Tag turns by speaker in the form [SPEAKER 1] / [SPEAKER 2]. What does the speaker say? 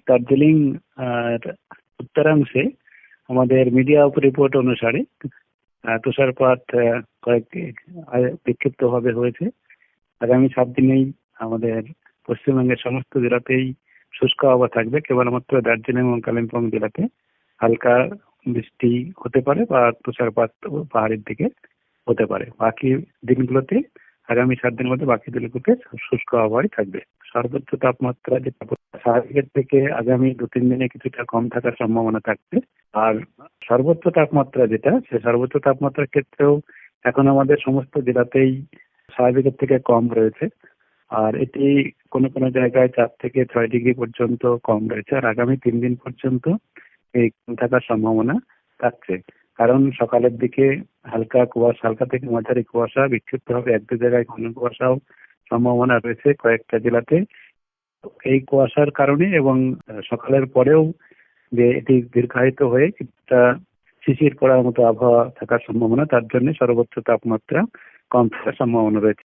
[SPEAKER 1] দার্জিলিং আর উত্তরাংশে আমাদের media report অনুসারে তুষারপাত বিক্ষিপ্তভাবে হয়েছে। আগামী 7 দিনেই আমাদের পশ্চিমবঙ্গের সমস্ত জেলাতেই শুষ্ক আবহাওয়া থাকবে। কেবলমাত্র দার্জিলিং এবং কালিম্পং জেলাতে হালকা বৃষ্টি হতে পারে বা তুষারপাত পাহাড়ের দিকে হতে পারে। বাকি দিনগুলোতে আগামী 7 দিনের মধ্যে বাকি দিনগুলোতে শুষ্ক আবহাওয়াই থাকবে। সর্বোচ্চ তাপমাত্রা যেটা স্বাভাবিকের থেকে আগামী 2-3 দিনে কিছুটা কম থাকার সম্ভাবনা থাকবে। আর সর্বোচ্চ তাপমাত্রা যেটা, সে সর্বোচ্চ তাপমাত্রার ক্ষেত্রেও এখন আমাদের সমস্ত জেলাতেই স্বাভাবিকের থেকে কম রয়েছে। আর এটি কোনো কোনো জায়গায় 4 থেকে 6 ডিগ্রি পর্যন্ত কম রয়েছে। আর আগামী 3 দিন পর্যন্ত এই কম থাকার সম্ভাবনা থাকছে। কারণ সকালের দিকে হালকা থেকে মাঝারি কুয়াশা, বিক্ষিপ্তভাবে 1-2 জায়গায় ঘন কুয়াশাও সম্ভাবনা রয়েছে কয়েকটা জেলাতে। এই কুয়াশার কারণে এবং সকালের পরেও যে এটি দীর্ঘায়িত হয়ে কিছুটা শিশির পড়ার মতো আবহাওয়া থাকার সম্ভাবনা, তার জন্য সর্বোচ্চ তাপমাত্রা কম থাকার সম্ভাবনা রয়েছে।